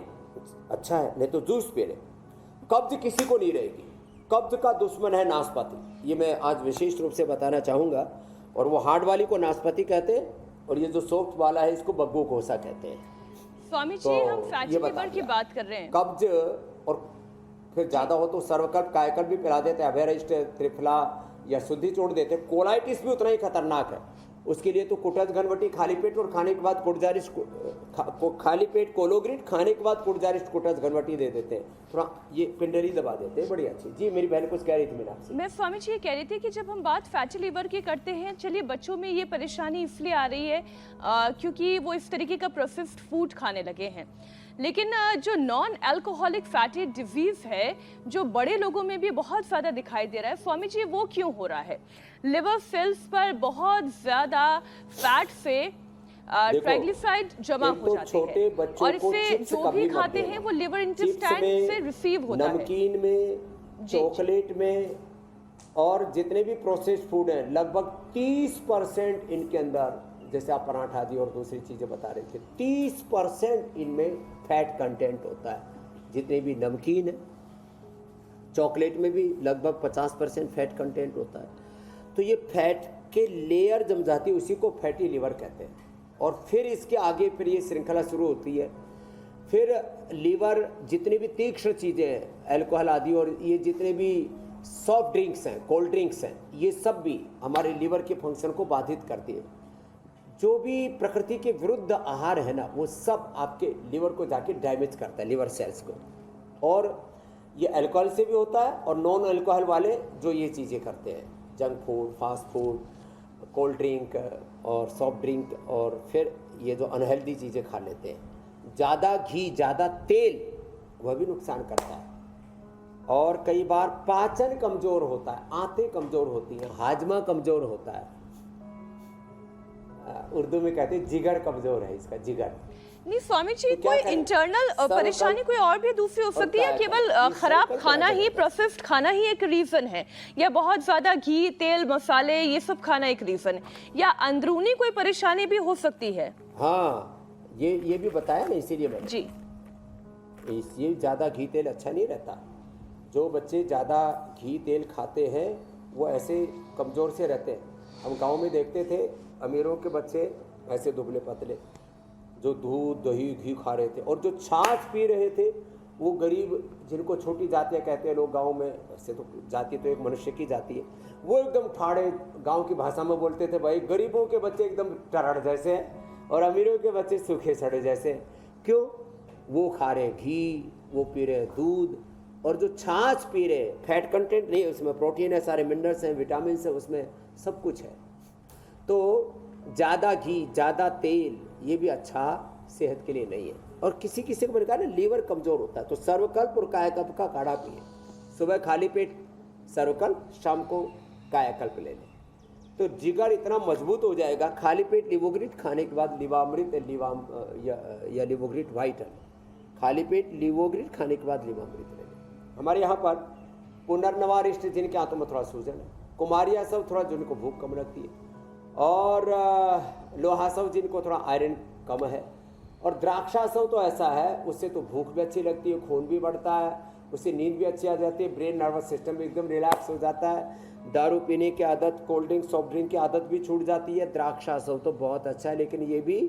अच्छा है, नहीं तो जूस पी लें, कब्ज किसी को नहीं रहेगी। कब्ज का दुश्मन है नाशपाती, ये मैं आज विशेष रूप से बताना चाहूँगा। और वो हार्ड वाली को नाशपाती कहते हैं, और ये जो सॉफ्ट वाला है इसको बग्गू कोसा कहते हैं। स्वामी जी, तो हम फैटी लिवर की बात कर रहे हैं। कब्ज और फिर ज़्यादा हो तो सर्वकल्प कायकल्प भी पिला देते हैं, अभयरिष्ट, त्रिफला या शुद्धि छोड़ देते हैं। कोलाइटिस भी उतना ही खतरनाक है, उसके लिए तो कुटज घनवटी खाली पेट, और खाने के बाद कुटजारिष्ट खाली पेट कोलोग्रिट, खाने के बाद कुटजारिष्ट कुटज घनवटी दे देते हैं, थोड़ा ये पिंडरी दबा देते हैं, बड़ी अच्छी। जी मेरी बहन कुछ कह रही थी मेरा आपसे। मैं स्वामी जी ये कह रही थी कि जब हम बात फैटी लिवर की करते हैं, चलिए बच्चों में ये परेशानी इसलिए आ रही है क्योंकि वो इस तरीके का प्रोसेस्ड फूड खाने लगे हैं, लेकिन जो नॉन अल्कोहलिक फैटी डिजीज है जो बड़े लोगों में भी बहुत ज़्यादा दिखाई दे रहा है, स्वामी जी वो क्यों हो रहा है? लिवर सेल्स पर बहुत ज़्यादा फैट से ट्राइग्लिसराइड जमा हो जाते हैं, और इससे जो भी खाते हैं वो लिवर इंटेस्टाइन से रिसीव होता है। नमकीन में, चॉकलेट में, और जितने भी प्रोसेस्ड फूड हैं, लगभग 30% इनके अंदर, जैसे आप पराठा दी और दूसरी चीज़ें बता रहे थे, 30% इनमें फैट कंटेंट होता है। जितने भी नमकीन है, चॉकलेट में भी लगभग 50% फैट कंटेंट होता है। तो ये फैट के लेयर जम जाती है, उसी को फैटी लिवर कहते हैं। और फिर इसके आगे फिर ये श्रृंखला शुरू होती है। फिर लीवर जितनी भी तीक्ष्ण चीज़ें हैं, अल्कोहल आदि, और ये जितने भी सॉफ्ट ड्रिंक्स हैं, कोल्ड ड्रिंक्स हैं, ये सब भी हमारे लीवर के फंक्शन को बाधित करती है। जो भी प्रकृति के विरुद्ध आहार है ना, वो सब आपके लीवर को जाके डैमेज करता है, लीवर सेल्स को। और ये अल्कोहल से भी होता है, और नॉन अल्कोहल वाले जो ये चीज़ें करते हैं, junk food, fast food, cold drink और सॉफ्ट ड्रिंक, और फिर ये जो अनहेल्दी चीज़ें खा लेते हैं, ज़्यादा घी, ज़्यादा तेल, वह भी नुकसान करता है। और कई बार पाचन कमज़ोर होता है, आंतें कमज़ोर होती हैं, हाजमा कमज़ोर होता है। उर्दू में कहते हैं जिगर कमज़ोर है, इसका जिगर। नहीं स्वामी जी, कोई इंटरनल परेशानी कोई और भी दूसरी हो सकती है? केवल खराब खाना ही, प्रोसेस्ड खाना ही एक रीज़न है, या बहुत ज़्यादा घी, तेल, मसाले ये सब खाना एक रीज़न है, या अंदरूनी कोई परेशानी भी हो सकती है? हाँ, ये भी बताया ना, इसीलिए मैंने जी, ये ज़्यादा घी तेल अच्छा नहीं रहता। जो बच्चे ज़्यादा घी तेल खाते हैं वो ऐसे कमज़ोर से रहते हैं। हम गांव में देखते थे, अमीरों के बच्चे ऐसे दुबले पतले, जो दूध दही घी खा रहे थे, और जो छाछ पी रहे थे वो गरीब, जिनको छोटी जातियाँ कहते हैं लोग गांव में, ऐसे तो जाति तो एक मनुष्य की जाति है, वो एकदम ठाड़े, गांव की भाषा में बोलते थे, भाई गरीबों के बच्चे एकदम टरड़ जैसे हैं और अमीरों के बच्चे सूखे सड़े जैसे हैं। क्यों? वो खा रहे घी, वो पी रहे दूध, और जो छाछ पी रहे, फैट कंटेंट नहीं है उसमें, प्रोटीन है, सारे मिनरल्स हैं, विटामिन है, उसमें सब कुछ है। तो ज़्यादा घी, ज़्यादा तेल, ये भी अच्छा सेहत के लिए नहीं है। और किसी किसी को मैंने कहा ना, लीवर कमज़ोर होता है, तो सर्वकल्प और कायाकल्प का काढ़ा पिए। सुबह खाली पेट सर्वकल्प, शाम को कायाकल्प ले लें, तो जिगर इतना मजबूत हो जाएगा। खाली पेट लिवोग्रिट, खाने के बाद लिवामृत या लिवोग्रिट वाइटल, खाली पेट लिवोग्रिट, खाने के बाद लिवामृत ले लें। हमारे यहाँ पर पुनर्नवारिष्ट, जिनके आंतों में थोड़ा सूजन है, कुमारिया सब थोड़ा, जिनको भूख कम लगती है, और लोहासव, जिनको थोड़ा आयरन कम है, और द्राक्षासव तो ऐसा है, उससे तो भूख भी अच्छी लगती है, खून भी बढ़ता है, उससे नींद भी अच्छी आ जाती है, ब्रेन नर्वस सिस्टम भी एकदम रिलैक्स हो जाता है, दारू पीने की आदत, कोल्ड ड्रिंक, सॉफ्ट ड्रिंक की आदत भी छूट जाती है। द्राक्षासव तो बहुत अच्छा है, लेकिन ये भी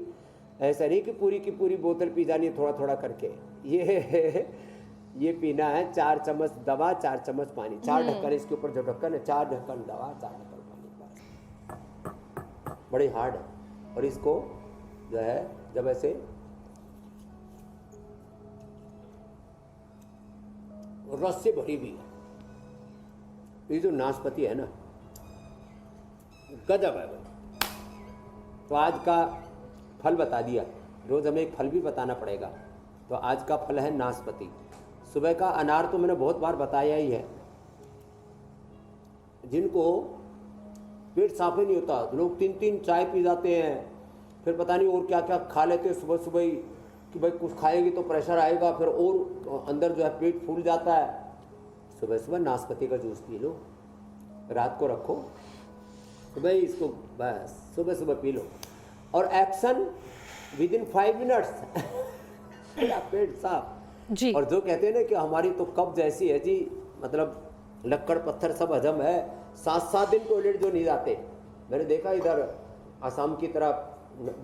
ऐसा नहीं कि पूरी की पूरी बोतल पी जानी है थोड़ा थोड़ा करके। ये पीना है 4 चम्मच दवा 4 चम्मच पानी, 4 ढक्कन इसके ऊपर जो ढक्कन है 4 ढक्कन दवा 4 ढक्कन पानी, बस। बड़ी हार्ड है और इसको जो है जब ऐसे रस से भरी हुई है, ये जो नाशपाती है ना गजब है भाई। तो आज का फल बता दिया, रोज हमें एक फल भी बताना पड़ेगा। तो आज का फल है नाशपाती। सुबह का अनार तो मैंने बहुत बार बताया ही है। जिनको पेट साफ ही नहीं होता, लोग 3-3 चाय पी जाते हैं, फिर पता नहीं और क्या क्या खा लेते हैं सुबह सुबह ही कि भाई कुछ खाएंगे तो प्रेशर आएगा, फिर और अंदर जो है पेट फूल जाता है। सुबह सुबह नाशपाती का जूस पी लो, रात को रखो, सुबह ही इसको बस सुबह सुबह पी लो और एक्शन विद इन 5 मिनट्स पेट साफ जी। और जो कहते हैं ना कि हमारी तो कब्ज ऐसी है जी, मतलब लक्कड़ पत्थर सब हजम है, 7-7 दिन टॉयलेट जो नहीं जाते। मैंने देखा इधर असम की तरफ,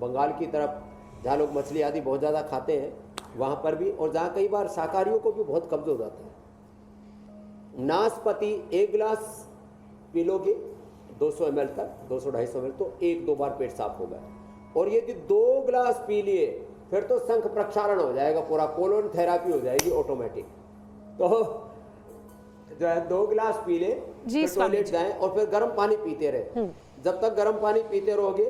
बंगाल की तरफ, जहाँ लोग मछली आदि बहुत ज़्यादा खाते हैं वहाँ पर भी, और जहाँ कई बार शाकाहारियों को भी बहुत कब्ज हो जाता है। नाशपाती 1 गिलास पी लोगे 200 ml तक, 200-250 ml, तो 1-2 बार पेट साफ होगा। और यदि 2 गिलास पी लिए फिर तो शंख प्रक्षारण हो जाएगा, पूरा कोलोन थेरापी हो जाएगी ऑटोमेटिक। तो जो है 2 गिलास पी ले, फिर टॉयलेट जाएं और फिर गर्म पानी पीते रहे। जब तक गर्म पानी पीते रहोगे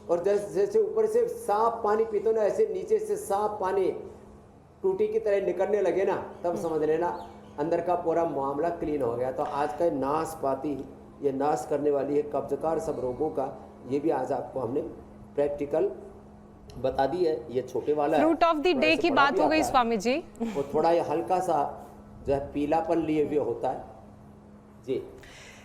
और जैसे जैसे ऊपर से साफ पानी पीते हो ना, ऐसे नीचे से साफ पानी टूटी की तरह निकलने लगे ना, तब समझ लेना अंदर का पूरा मामला क्लीन हो गया। तो आज का नाशपाती ये नाश करने वाली है कब्जकार सब रोगों का, ये भी आज आपको हमने प्रैक्टिकल बता दी है। ये छोटे वाला फ्रूट ऑफ द डे की बात हो गई स्वामी जी। वो थोड़ा ये हल्का सा जो है पीलापन लिए हुए होता है जी।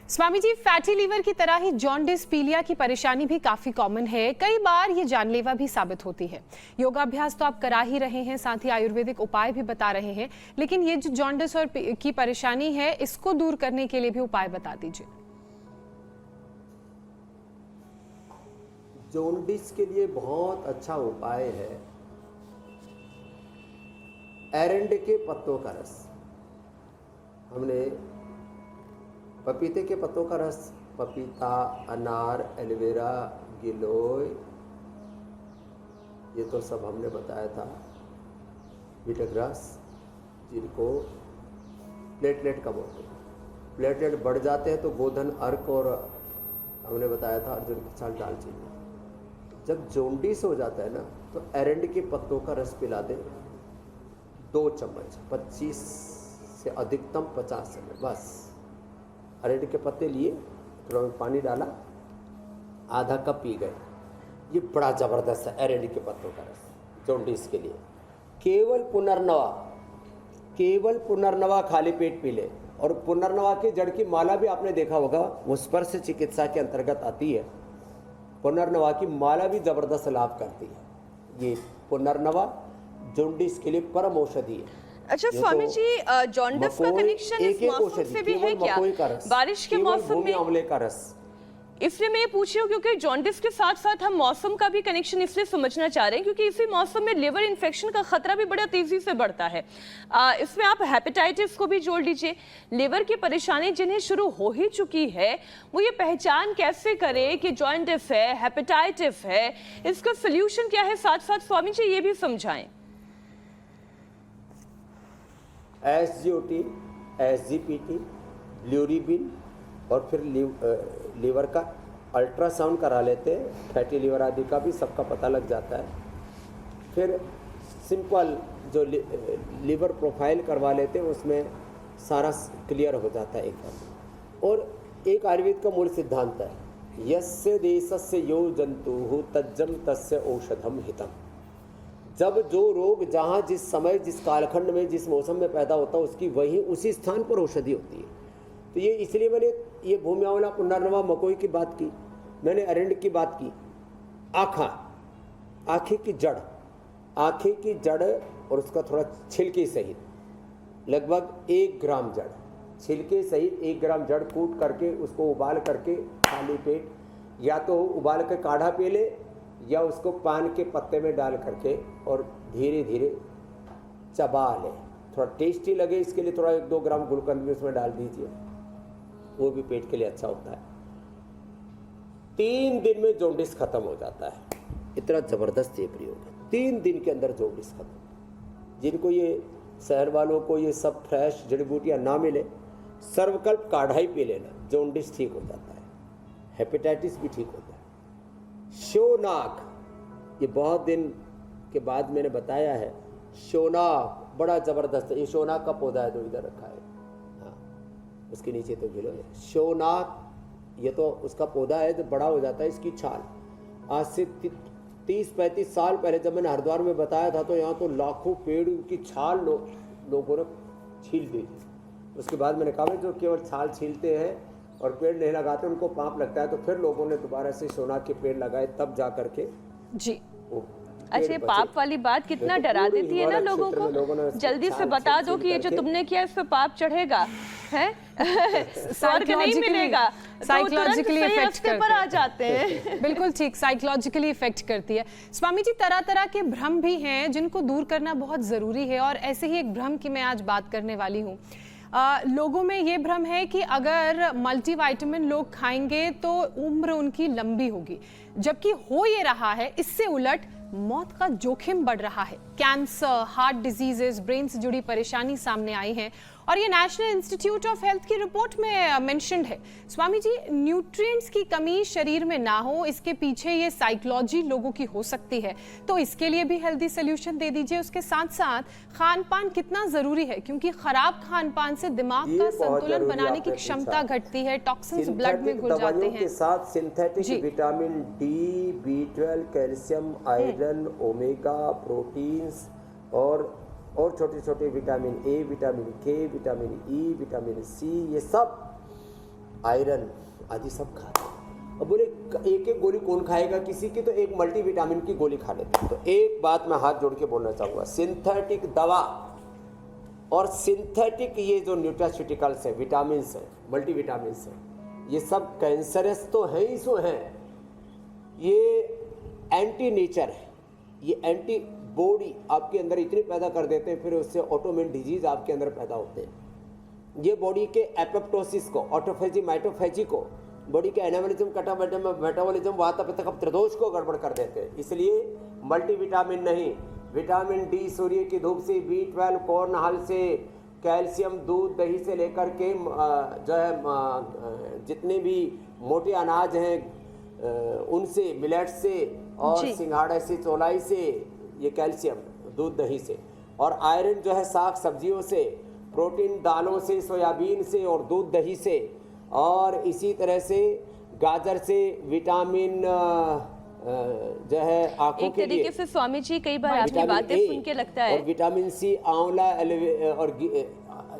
स्वामी जी, फैटी लीवर की तरह ही जॉन्डिस पीलिया की परेशानी भी काफी कॉमन है, कई बार ये जानलेवा भी साबित होती है। योगाभ्यास तो आप करा ही रहे हैं, साथ ही आयुर्वेदिक उपाय भी बता रहे हैं, लेकिन ये जो जॉन्डिस और की परेशानी है इसको दूर करने के लिए भी उपाय बता दीजिए। जॉन्डिस के लिए बहुत अच्छा उपाय है एरंड के पत्तों का रस। हमने पपीते के पत्तों का रस, पपीता, अनार, एलोवेरा, गिलोय, ये तो सब हमने बताया था। बीटाग्रास, जिनको प्लेटलेट कम होते हैं, प्लेटलेट बढ़ जाते हैं तो गोधन, अर्क और हमने बताया था अर्जुन की छाल, दालचीनी। जब जॉन्डिस हो जाता है ना तो एरंड के पत्तों का रस पिला दें 2 चम्मच, 25 से अधिकतम 50 ml, बस। अरंडी के पत्ते लिए, थोड़ा पानी डाला, आधा कप पी गए। ये बड़ा ज़बरदस्त है अरंडी के पत्तों का रस जॉन्डिस के लिए। केवल पुनर्नवा खाली पेट पी ले। और पुनर्नवा की जड़ की माला भी आपने देखा होगा, वो स्पर्श चिकित्सा के अंतर्गत आती है। पुनर्नवा की माला भी ज़बरदस्त लाभ करती है। ये पुनर्नवा जॉन्डिस के लिए परम औषधि है। अच्छा स्वामी जी, जॉन्डिस का कनेक्शन इस मौसम से भी है क्या? बारिश के मौसम में आंवले का रस। इसलिए मैं ये पूछ रही हूँ क्योंकि जॉन्डिस के साथ साथ हम मौसम का भी कनेक्शन इसलिए समझना चाह रहे हैं क्योंकि इसी मौसम में लिवर इन्फेक्शन का खतरा भी बड़ा तेजी से बढ़ता है। इसमें आप हेपेटाइटिस को भी जोड़ लीजिए। लिवर की परेशानी जिन्हें शुरू हो ही चुकी है वो ये पहचान कैसे करे कि जॉन्डिस है, हेपेटाइटिस है, इसका सोल्यूशन क्या है? साथ साथ स्वामी जी ये भी समझाएं। SGOT, SGPT, ल्यूरिबिन और फिर लीवर का अल्ट्रासाउंड करा लेते हैं। फैटी लीवर आदि का भी सबका पता लग जाता है। फिर सिंपल जो लीवर प्रोफाइल करवा लेते हैं, उसमें सारा क्लियर हो जाता है एकदम। और एक आयुर्वेद का मूल सिद्धांत है, यस्य देशस्य यो जंतु तज्जम तस्य औषधम हितम। जब जो रोग जहाँ जिस समय जिस कालखंड में जिस मौसम में पैदा होता है उसकी वहीं उसी स्थान पर औषधि होती है। तो ये इसलिए मैंने ये भूमि आंवला, पुनर्नवा, मकोई की बात की, मैंने अरंड की बात की। आँखें की जड़ और उसका थोड़ा छिलके सहित लगभग 1 ग्राम जड़, छिलके सहित 1 ग्राम जड़ कूट करके उसको उबाल करके खाली पेट या तो उबाल के काढ़ा पी ले या उसको पान के पत्ते में डाल करके और धीरे धीरे चबा ले। थोड़ा टेस्टी लगे इसके लिए थोड़ा 1-2 ग्राम गुलकंद भी उसमें डाल दीजिए, वो भी पेट के लिए अच्छा होता है। 3 दिन में जॉन्डिस खत्म हो जाता है। इतना ज़बरदस्त ये प्रयोग है, 3 दिन के अंदर जॉन्डिस खत्म। जिनको ये शहर वालों को ये सब फ्रेश जड़ी बूटियाँ ना मिले, सर्वकल्प काढ़ा ही पी लेना, जॉन्डिस ठीक हो जाता है, हेपेटाइटिस भी ठीक होता है। शोनाक, ये बहुत दिन के बाद मैंने बताया है, शोनाक बड़ा ज़बरदस्त है। ये शोनाक का पौधा है जो इधर रखा है, हाँ उसके नीचे तो गिलो शोनाक, ये तो उसका पौधा है जो बड़ा हो जाता है। इसकी छाल आज से 30-35 साल पहले जब मैंने हरिद्वार में बताया था तो यहाँ तो लाखों पेड़ की छाल लोगों ने छील दी। उसके बाद मैंने कहा जो केवल छाल छीलते हैं और पेड़ नहीं लगाते उनको पाप लगता है, तो फिर लोगों ने दोबारा से शोनाक के पेड़ लगाए, तब जा करके जी। अच्छा, ये पाप वाली बात कितना डरा देती है ना लोगों को। जल्दी से बता दो कि ये जो तुमने किया इस पे पाप चढ़ेगा, है स्वर्ग नहीं मिलेगा, साइकोलॉजिकली इफेक्ट पर आ जाते हैं। बिल्कुल ठीक, साइकोलॉजिकली इफेक्ट करती है। स्वामी जी, तरह तरह के भ्रम भी हैं जिनको दूर करना बहुत ज़रूरी है, और ऐसे ही एक भ्रम की मैं आज बात करने वाली हूँ। लोगों में ये भ्रम है कि अगर मल्टीविटामिन लोग खाएंगे तो उम्र उनकी लंबी होगी, जबकि हो ये रहा है इससे उलट, मौत का जोखिम बढ़ रहा है। कैंसर, हार्ट डिजीजेस, ब्रेन से जुड़ी परेशानी सामने आई है, और ये नेशनल इंस्टीट्यूट ऑफ हेल्थ की रिपोर्ट में मेंशन्ड है। स्वामी जी, न्यूट्रिएंट्स की कमी शरीर में ना हो, इसके पीछे ये साइकोलॉजी लोगों की हो सकती है, तो इसके लिए भी हेल्दी सोल्यूशन दे दीजिए। उसके साथ साथ खान पान कितना जरूरी है, क्योंकि खराब खान पान से दिमाग का संतुलन बनाने की क्षमता घटती है, टॉक्सिन्स ब्लड में घुल जाते हैं। के साथ synthetic vitamin D, B12, calcium, iron, omega, proteins और छोटे छोटे विटामिन ए, विटामिन के, विटामिन ई, विटामिन सी, ये सब आयरन आदि सब खाते हैं। अब बोले एक एक गोली कौन खाएगा, किसी की तो एक मल्टीविटामिन की गोली खा लेते हैं। तो एक बात मैं हाथ जोड़ के बोलना चाहूँगा, सिंथेटिक दवा और सिंथेटिक ये जो न्यूट्रास्यूटिकल्स है, विटामिन्स हैं, मल्टीविटामिन्स हैं, ये सब कैंसरस तो हैं ही सो हैं, ये एंटी नेचर है, ये एंटी बॉडी आपके अंदर इतनी पैदा कर देते हैं, फिर उससे ऑटोइम्यून डिजीज आपके अंदर पैदा होते हैं। ये बॉडी के एपोप्टोसिस को, ऑटोफेजी, माइटोफेजी को, बॉडी के एनाबॉलिज्म, मेटाबॉलिज्म, वात पित्त कफ त्रिदोष को गड़बड़ कर देते हैं। इसलिए मल्टीविटामिन नहीं, विटामिन डी सूर्य की धूप से, B12 कॉर्न हल से, कैल्शियम दूध दही से लेकर के जो है जितने भी मोटे अनाज हैं उनसे, मिलेट से और सिंघाड़े से, चौलाई से, ये कैल्शियम दूध दही से, और आयरन जो है साग सब्जियों से, प्रोटीन दालों से, सोयाबीन से और दूध दही से, और इसी तरह से गाजर से विटामिन जो है आंखों एक के लिए। तरीके से स्वामी जी कई बार आपकी बातें सुन के लगता है और विटामिन सी, आंवला और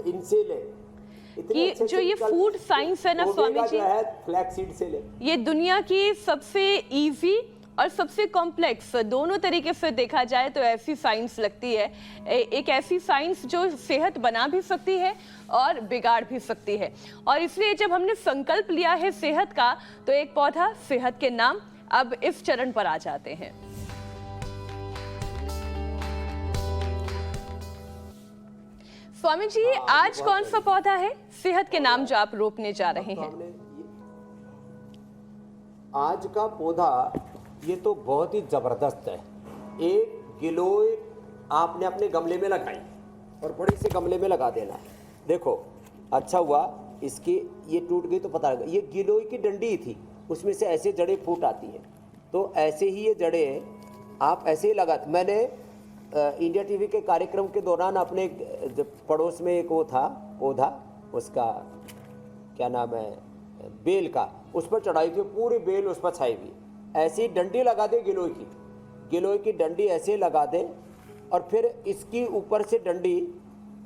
इनसे ले, कि जो ये फूड साइंस है ना स्वामी जी, फ्लैक्स सीड से ले, ये दुनिया की सबसे इजी और सबसे कॉम्प्लेक्स दोनों तरीके से देखा जाए तो ऐसी साइंस लगती है, एक ऐसी साइंस जो सेहत बना भी सकती है और बिगाड़ भी सकती है। और इसलिए जब हमने संकल्प लिया है सेहत का, तो एक पौधा सेहत के नाम अब इस चरण पर आ जाते हैं। स्वामी जी, आज कौन सा पौधा है सेहत के नाम जो आप रोपने जा रहे हैं? आज का पौधा ये तो बहुत ही जबरदस्त है। एक गिलोय आपने अपने गमले में लगाई और बड़े से गमले में लगा देना है। देखो अच्छा हुआ, इसकी ये टूट गई तो पता लगा, ये गिलोय की डंडी थी, उसमें से ऐसे जड़ें फूट आती हैं, तो ऐसे ही ये जड़ें आप ऐसे ही लगा। मैंने इंडिया टीवी के कार्यक्रम के दौरान अपने पड़ोस में एक वो था पौधा, उसका क्या नाम है, बेल का, उस पर चढ़ाई थी, पूरी बेल उस पर छाई हुई। ऐसी डंडी लगा दे गिलोय की डंडी ऐसे लगा दे, और फिर इसकी ऊपर से डंडी,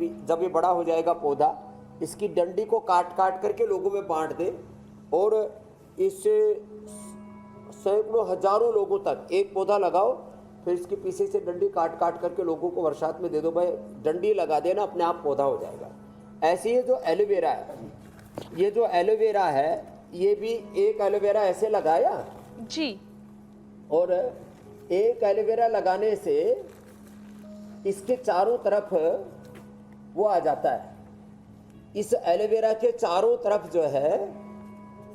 जब ये बड़ा हो जाएगा पौधा, इसकी डंडी को काट काट करके लोगों में बांट दे, और इससे सैकड़ों हजारों लोगों तक एक पौधा लगाओ, फिर इसके पीछे से डंडी काट काट करके लोगों को बरसात में दे दो। भाई डंडी लगा देना, अपने आप पौधा हो जाएगा। ऐसे ही जो एलोवेरा है, ये जो एलोवेरा है, ये भी एक एलोवेरा ऐसे लगाया जी, और एक एलोवेरा लगाने से इसके चारों तरफ वो आ जाता है। इस एलोवेरा के चारों तरफ जो है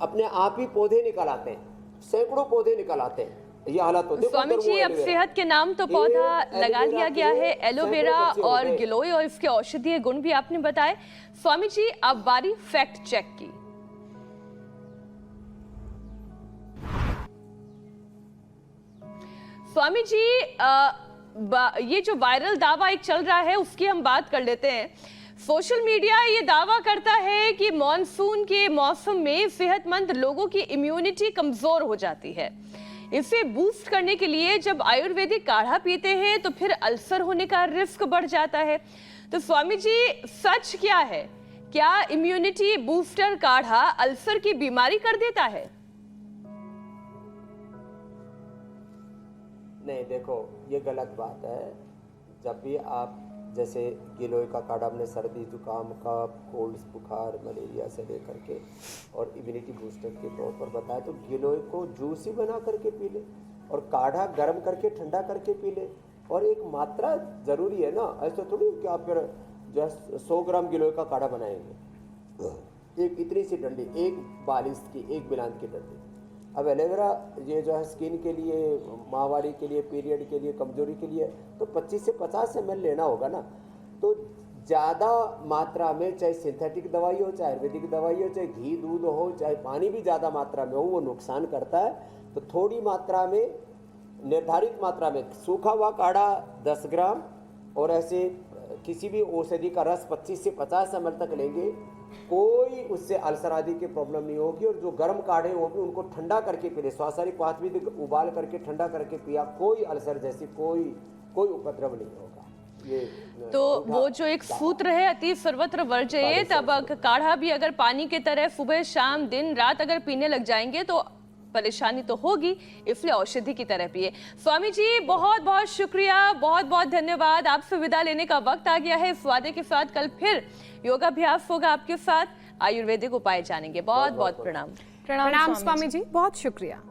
अपने आप ही पौधे निकल आते हैं, सैकड़ों पौधे निकल आते हैं। ये हालत होती है। स्वामी जी, अब सेहत के नाम तो पौधा लगा दिया गया है एलोवेरा और गिलोय, और इसके औषधीय गुण भी आपने बताए। स्वामी जी, अब बारी फैक्ट चेक की। स्वामी जी, ये जो वायरल दावा एक चल रहा है उसकी हम बात कर लेते हैं। सोशल मीडिया ये दावा करता है कि मॉनसून के मौसम में सेहतमंद लोगों की इम्यूनिटी कमजोर हो जाती है। इसे बूस्ट करने के लिए जब आयुर्वेदिक काढ़ा पीते हैं तो फिर अल्सर होने का रिस्क बढ़ जाता है। तो स्वामी जी, सच क्या है? क्या इम्यूनिटी बूस्टर काढ़ा अल्सर की बीमारी कर देता है? नहीं, देखो ये गलत बात है। जब भी आप जैसे गिलोय का काढ़ा हमने सर्दी जुकाम का, कोल्ड बुखार मलेरिया से लेकर के और इम्यूनिटी बूस्टर के तौर पर बताया, तो गिलोय को जूस ही बना करके पी ले और काढ़ा गर्म करके ठंडा करके पी ले। और एक मात्रा ज़रूरी है ना, ऐसा थोड़ी कि आप फिर जो 100 ग्राम गिलोय का काढ़ा बनाएंगे। एक इतनी सी डंडी, एक बालिश की, एक बिलान की डंडी। अब एलोवेरा ये जो है स्किन के लिए, माहवारी के लिए, पीरियड के लिए, कमजोरी के लिए तो 25 से 50 ml लेना होगा ना। तो ज़्यादा मात्रा में, चाहे सिंथेटिक दवाई हो, चाहे आयुर्वेदिक दवाई हो, चाहे घी दूध हो, चाहे पानी भी ज़्यादा मात्रा में हो, वो नुकसान करता है। तो थोड़ी मात्रा में, निर्धारित मात्रा में सूखा हुआ काढ़ा 10 ग्राम और ऐसे किसी भी औषधि का रस 25 से 50 ml तक लेंगे, कोई उससे अल्सर आदि की प्रॉब्लम नहीं होगी। और जो गर्म काढ़े होंगे उनको ठंडा करके पी ले, स्वासारिक पाथवी उबाल करके ठंडा करके पिया, कोई अल्सर जैसी कोई उपद्रव नहीं होगा। ये तो वो जो एक सूत्र है, अति सर्वत्र वर्जयेत, तब काढ़ा भी अगर पानी की तरह सुबह शाम दिन रात अगर पीने लग जाएंगे तो परेशानी तो होगी, इसलिए औषधि की तरह पिए। स्वामी जी, बहुत बहुत शुक्रिया, बहुत बहुत धन्यवाद। आपसे विदा लेने का वक्त आ गया है। इस वादे के साथ कल फिर योगाभ्यास होगा आपके साथ, आयुर्वेदिक उपाय जानेंगे। बहुत बहुत प्रणाम। प्रणाम स्वामी जी, बहुत शुक्रिया।